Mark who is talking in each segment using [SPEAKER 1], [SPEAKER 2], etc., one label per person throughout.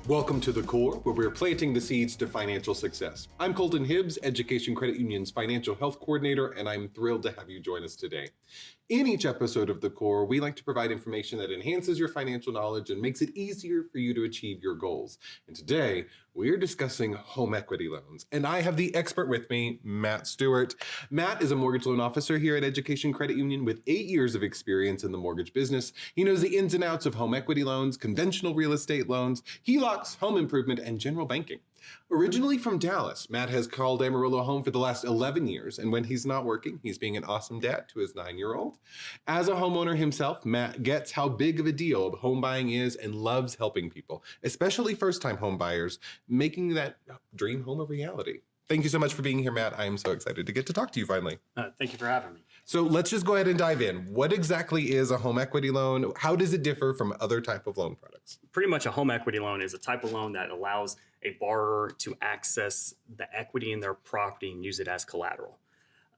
[SPEAKER 1] Welcome to The Core, where we're planting the seeds to financial success. I'm Colten Hibbs, Education Credit Union's Financial Health Coordinator, and I'm thrilled to have you join us today. In each episode of The Core, we like to provide information that enhances your financial knowledge and makes it easier for you to achieve your goals. And today, we're discussing home equity loans. And I have the expert with me, Matt Stuart. Matt is a mortgage loan officer here at Education Credit Union with 8 years of experience in the mortgage business. He knows the ins and outs of home equity loans, conventional real estate loans, HELOCs, home improvement, and general banking. Originally from Dallas, Matt has called Amarillo home for the last 11 years, and when he's not working, he's being an awesome dad to his 9-year-old. As a homeowner himself, Matt gets how big of a deal home buying is and loves helping people, especially first-time home buyers, making that dream home a reality. Thank you so much for being here, Matt. I am so excited to get to talk to you finally.
[SPEAKER 2] Thank you for having me.
[SPEAKER 1] So let's just go ahead and dive in. What exactly is a home equity loan? How does it differ from other type of loan products?
[SPEAKER 2] Pretty much a home equity loan is a type of loan that allows a borrower to access the equity in their property and use it as collateral.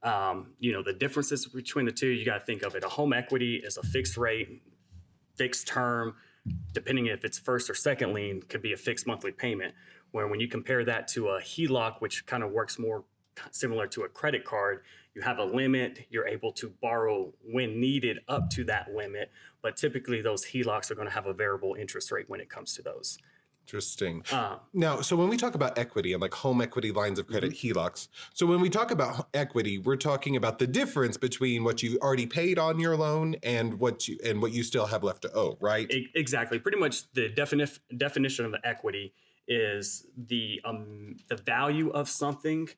[SPEAKER 2] The differences between the two, you got to think of it. A home equity is a fixed rate, fixed term, depending if it's first or second lien, could be a fixed monthly payment. Where when you compare that to a HELOC, which kind of works more similar to a credit card, you have a limit, you're able to borrow when needed up to that limit. But typically those HELOCs are going to have a variable interest rate when it comes to those.
[SPEAKER 1] Interesting. Now, so when we talk about equity and like home equity lines of credit, HELOCs, so when we talk about equity, we're talking about the difference between what you already paid on your loan and what you still have left to owe, right?
[SPEAKER 2] Exactly. Pretty much the definition of equity is the value of something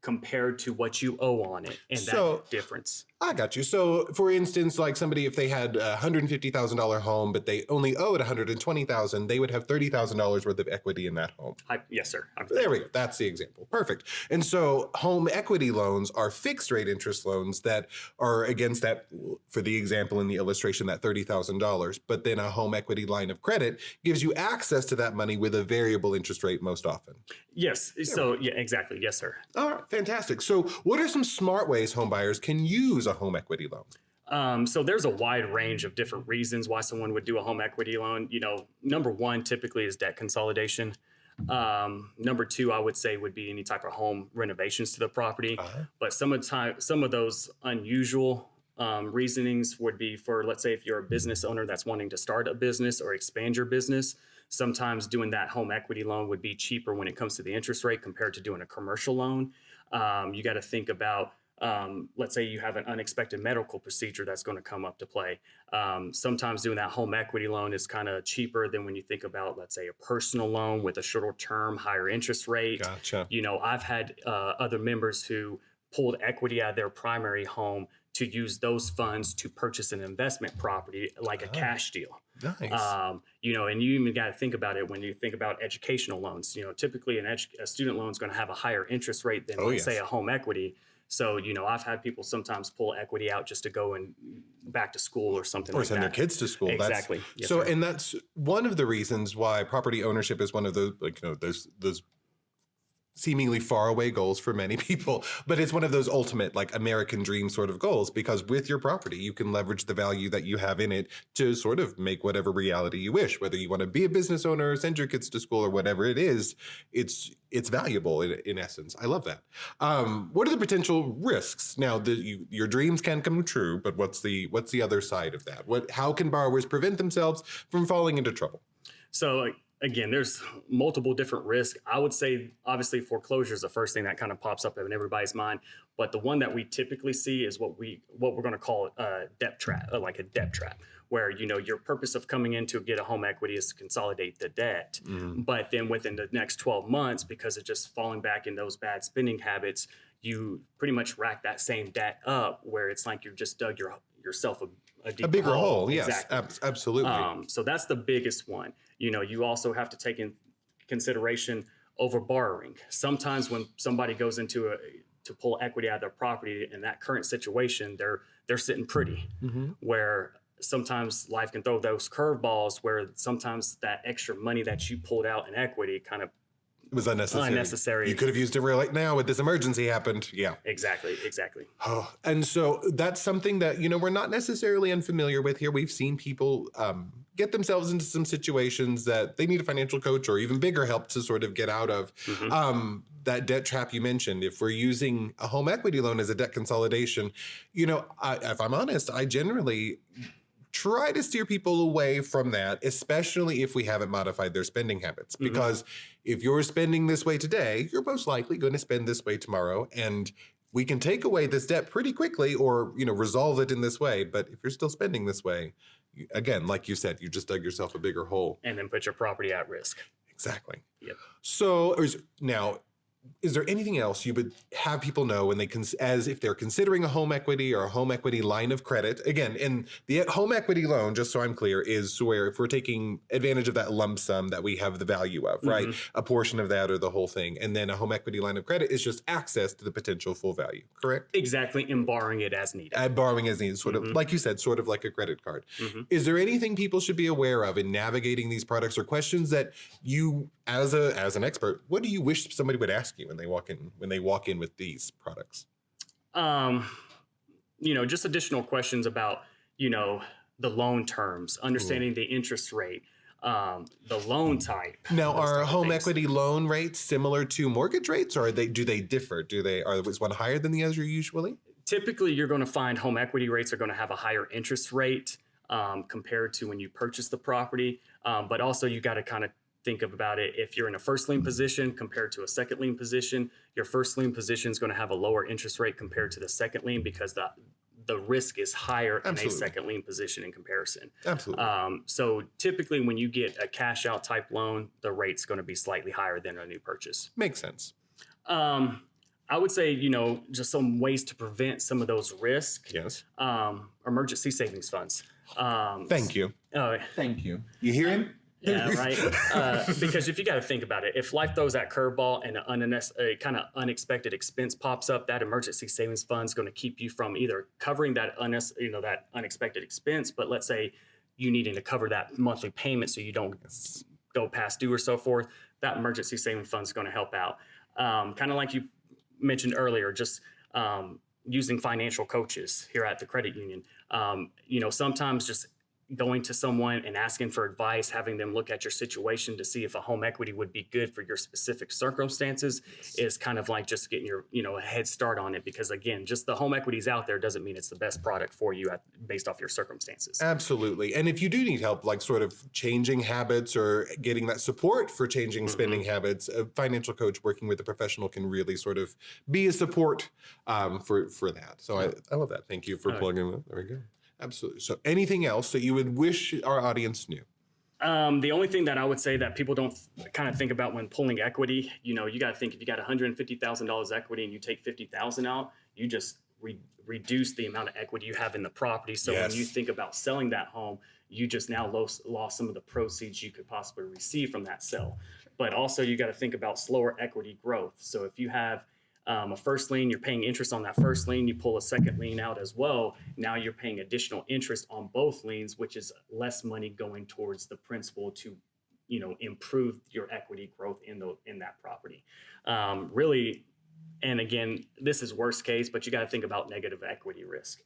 [SPEAKER 2] compared to what you owe on it, and that difference.
[SPEAKER 1] I got you. So, for instance, like somebody, if they had a $150,000 home, but they only owed $120,000, they would have $30,000 worth of equity in that home.
[SPEAKER 2] Yes, sir.
[SPEAKER 1] There we go. That's the example. Perfect. And so, home equity loans are fixed rate interest loans that are against that, for the example in the illustration, that $30,000. But then a home equity line of credit gives you access to that money with a variable interest rate most often.
[SPEAKER 2] Yes. So, yeah, exactly. Yes, sir.
[SPEAKER 1] All right. Fantastic. So, what are some smart ways home buyers can use a home equity loan?
[SPEAKER 2] So there's a wide range of different reasons why someone would do a home equity loan. Number one typically is debt consolidation. Number two, I would say, would be any type of home renovations to the property. But some of those unusual reasonings would be for, let's say, if you're a business owner that's wanting to start a business or expand your business. Sometimes doing that home equity loan would be cheaper when it comes to the interest rate compared to doing a commercial loan. You got to think about, let's say you have an unexpected medical procedure that's going to come up to play. Sometimes doing that home equity loan is kind of cheaper than when you think about, let's say, a personal loan with a shorter term, higher interest rate.
[SPEAKER 1] Gotcha.
[SPEAKER 2] I've had other members who pulled equity out of their primary home to use those funds to purchase an investment property, like a cash deal.
[SPEAKER 1] Nice.
[SPEAKER 2] And you even got to think about it when you think about educational loans. Typically a student loan is going to have a higher interest rate than, let's say, a home equity. So, I've had people sometimes pull equity out just to go and back to school or something like that.
[SPEAKER 1] Or send their kids to school.
[SPEAKER 2] Exactly.
[SPEAKER 1] Yes, so, sir. And that's one of the reasons why property ownership is one of those, those seemingly faraway goals for many people, but it's one of those ultimate, like, American dream sort of goals, because with your property, you can leverage the value that you have in it to sort of make whatever reality you wish, whether you want to be a business owner, send your kids to school, or whatever it is. It's valuable in essence. I love that. What are the potential risks? Now, your dreams can come true, but what's the other side of that? How can borrowers prevent themselves from falling into trouble?
[SPEAKER 2] So, again, there's multiple different risks. I would say, obviously, foreclosure is the first thing that kind of pops up in everybody's mind. But the one that we typically see is what we're going to call a debt trap, like a debt trap, where, your purpose of coming in to get a home equity is to consolidate the debt. But then within the next 12 months, because of just falling back in those bad spending habits, you pretty much rack that same debt up, where it's like you've just dug yourself a
[SPEAKER 1] bigger hole.
[SPEAKER 2] Yes,
[SPEAKER 1] exactly. Absolutely.
[SPEAKER 2] So that's the biggest one. You also have to take in consideration over borrowing. Sometimes when somebody goes into to pull equity out of their property in that current situation, they're sitting pretty, where sometimes life can throw those curveballs where sometimes that extra money that you pulled out in equity kind of
[SPEAKER 1] It was unnecessary. You could have used it right now, but this emergency happened. Yeah.
[SPEAKER 2] Exactly.
[SPEAKER 1] And so that's something that, we're not necessarily unfamiliar with here. We've seen people get themselves into some situations that they need a financial coach or even bigger help to sort of get out of. That debt trap you mentioned, if we're using a home equity loan as a debt consolidation, if I'm honest, I generally try to steer people away from that, especially if we haven't modified their spending habits. Because if you're spending this way today, you're most likely going to spend this way tomorrow. And we can take away this debt pretty quickly or, resolve it in this way. But if you're still spending this way, again, like you said, you just dug yourself a bigger hole.
[SPEAKER 2] And then put your property at risk.
[SPEAKER 1] Exactly.
[SPEAKER 2] Yep.
[SPEAKER 1] So is there anything else you would have people know when as if they're considering a home equity or a home equity line of credit? Again, in the home equity loan, just so I'm clear, is where if we're taking advantage of that lump sum that we have the value of, right? A portion of that or the whole thing. And then a home equity line of credit is just access to the potential full value, correct?
[SPEAKER 2] Exactly, and borrowing it as needed.
[SPEAKER 1] Borrowing as needed, sort of, like you said, sort of like a credit card. Is there anything people should be aware of in navigating these products or questions that you, as an expert, what do you wish somebody would ask you when they walk in with these products?
[SPEAKER 2] Just additional questions about, the loan terms, understanding the interest rate, the loan type.
[SPEAKER 1] Now, are home equity loan rates similar to mortgage rates, or do they differ? Is one higher than the other usually?
[SPEAKER 2] Typically, you're going to find home equity rates are going to have a higher interest rate compared to when you purchase the property. But also, you got to kind of think about it. If you're in a first lien position compared to a second lien position, your first lien position is going to have a lower interest rate compared to the second lien because the risk is higher in a second lien position in comparison.
[SPEAKER 1] Absolutely.
[SPEAKER 2] So typically when you get a cash out type loan, the rate's going to be slightly higher than a new purchase.
[SPEAKER 1] Makes sense.
[SPEAKER 2] I would say, just some ways to prevent some of those risks.
[SPEAKER 1] Yes.
[SPEAKER 2] Emergency savings funds.
[SPEAKER 1] Thank you.
[SPEAKER 3] Thank you.
[SPEAKER 1] You hear him?
[SPEAKER 2] Yeah, right. Because if you got to think about it, if life throws that curveball and a kind of unexpected expense pops up, that emergency savings fund is going to keep you from either covering that unexpected expense, but let's say you needing to cover that monthly payment so you don't go past due or so forth. That emergency savings fund is going to help out. Kind of like you mentioned earlier, just using financial coaches here at the credit union. Sometimes just going to someone and asking for advice, having them look at your situation to see if a home equity would be good for your specific circumstances is kind of like just getting your, a head start on it. Because again, just the home equities out there doesn't mean it's the best product for you based off your circumstances.
[SPEAKER 1] Absolutely. And if you do need help, like sort of changing habits or getting that support for changing spending habits, a financial coach working with a professional can really sort of be a support for that. So I love that. Thank you for plugging that. There we go. Absolutely. So anything else that you would wish our audience knew?
[SPEAKER 2] The only thing that I would say that people don't kind of think about when pulling equity, you got to think if you got $150,000 equity and you take $50,000 out, you just reduce the amount of equity you have in the property. So when you think about selling that home, you just now lost some of the proceeds you could possibly receive from that sale. But also you got to think about slower equity growth. So if you have a first lien, you're paying interest on that first lien, you pull a second lien out as well. Now you're paying additional interest on both liens, which is less money going towards the principal to, improve your equity growth in that property. Really, and again, this is worst case, but you got to think about negative equity risk.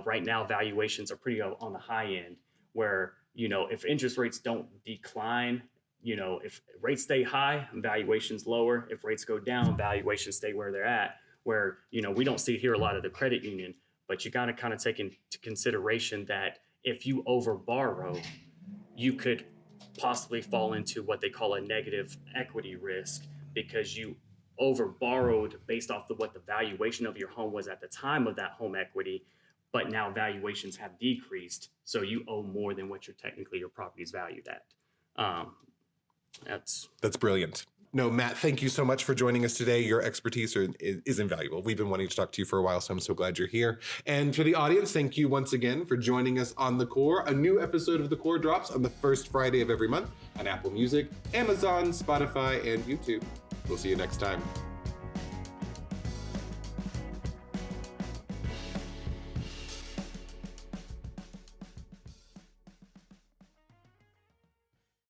[SPEAKER 2] Right now valuations are pretty on the high end where, if interest rates don't decline, if rates stay high, valuations lower. If rates go down, valuations stay where they're at. Where, we don't see here a lot of the credit union, but you got to kind of take into consideration that if you over borrow, you could possibly fall into what they call a negative equity risk because you over borrowed based off of what the valuation of your home was at the time of that home equity, but now valuations have decreased. So you owe more than what your property is valued at.
[SPEAKER 1] That's brilliant. No, Matt, thank you so much for joining us today. Your expertise is invaluable. We've been wanting to talk to you for a while, so I'm so glad you're here. And for the audience, thank you once again for joining us on The Core. A new episode of The Core drops on the first Friday of every month on Apple Music, Amazon, Spotify, and YouTube. We'll see you next time.